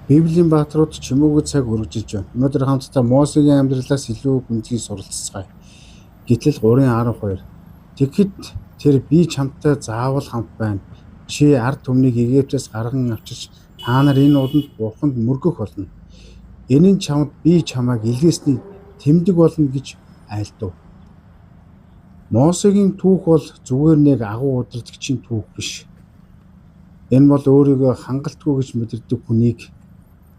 Библийн бааtruуд чимээгүй цаг үргэлжилж байна. Өнөөдөр хамтдаа Мосегийн амьдралаас илүү гүнзгий суралцгаая. Гэтэл 3:12 Тэгэхэд тэр би чамтай заавал хамт байна. Чи ард түмнийг Египтээс гарган авчирч та нар энэ уданд Бурханд мөргөх болно. Энэ нь чамд би чамайг илгээсний тэмдэг болно гэж айлдав. Мосегийн түүх бол зүгээр нэг агуу удирдагчийн түүх биш. Энэ бол өөрийгөө хангалтгүй гэж мэдэрдэг хүнийг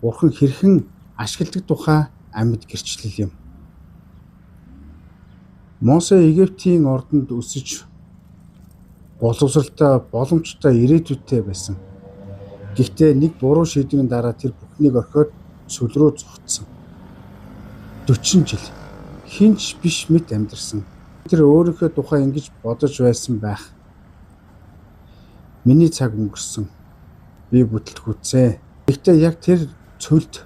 Бурхан хэрхэн ашигладаг тухай амьд гэрчлэл юм. Мосе Египтийн ордонд өсөж боловсралтай, боломжтой ирээдүйтэй байсан. Гэхдээ нэг буруу шийдвэрийн дараа тэр бүхнийг орхиод сүл рүү зогтсон. 40 жил хинч биш мэт амьдарсан. Тэр өөрийнхөө тухай ингэж бодож байсан байх. Миний цаг өнгөрсөн. Би бүтлгүүцээ. Гэхдээ яг тэр цөлд,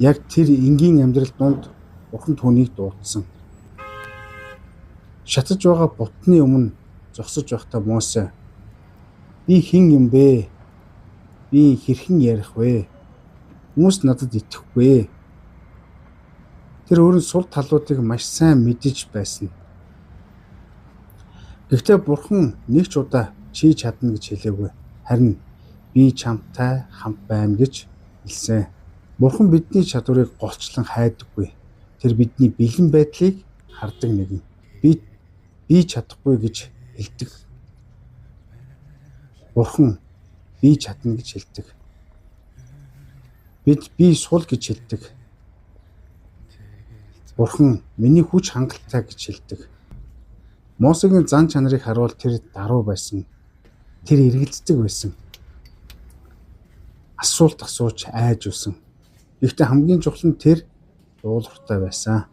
яг тэр энгийн амьдрал донд Бурхан түүнийг дуудсан. Шатаж байгаа бутны өмнө зогсож байхдаа Мосе би хэн юм бэ? Би хэрхэн ярих вэ? Хүмүүс надад итгэхгүй. Тэр өөрийн сул талуудыг маш сайн мэдэж байсан. Гэхдээ Бурхан нэг ч удаа чи чадна гэж хэлээгүй. Харин би чамтай хамт байна гэж хэлсэн. Бурхан бидний чадварыг голчлон хайдаггүй. Тэр бидний бэлэн байдлыг хардаг нэгэн. Би чадахгүй гэж хэлдэг. Бурхан би чадна гэж хэлдэг. Би сул гэж хэлдэг. Бурхан миний хүч хангалттай гэж хэлдэг. Мосегийн зан чанарыг харуул тэр даруй байсан. Тэр эргэлздэг байсан. Асуулт асууж айж усан. Гэхдээ хамгийн чухал нь тэр дуулууртай байсан.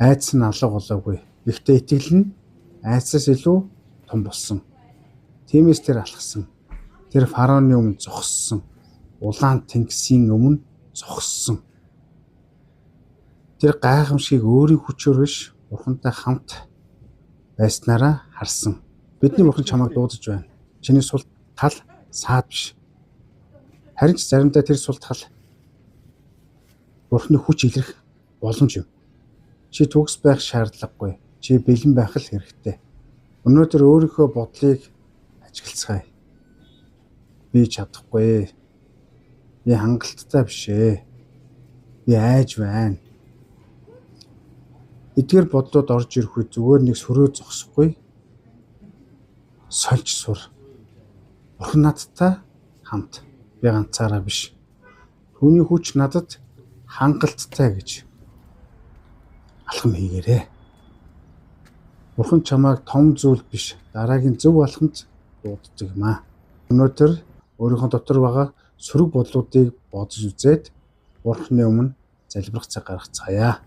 Айдас нь алга болоогүй. Гэхдээ итгэл нь айдсаас илүү том болсон. Тиймээс тэр алхсан. Тэр фараоны өмнө зогссон. Улаан тэнгисийн өмнө зогссон. Тэр гайхамшигыг өөрийн хүчээр биш Бурхантай хамт байснараа харсан. Бидний Бурхан чамайг дуудаж байна. Чиний сул тал саад биш. Харин ч заримдаа тэр сул тал Бурханы хүч илрэх боломж юм. Чи төгс байх шаардлагагүй. Чи бэлэн байх л хэрэгтэй. Өнөөдөр өөрийнхөө бодлыг ажиглацгаая. Би чадахгүй. Би хангалттай биш ээ. Би айж байна. Эдгээр бодлоод орж ирэх үед зүгээр нэг сөрөө зогсохгүй. Сольж сур. Бурхан надтай хамт. Би ганцаараа биш. Түүний хүч надад хангалттай гэж алхам хийгээрэй. Бурхан чамайг том зүйл биш, дараагийн зөв алхамд дууддаг юм аа. Өнөөдөр өөрийнхөө дотор байгаа сөрөг бодлуудыг бодож үзээд Бурханы өмнө залбирах цаг гаргацгаая.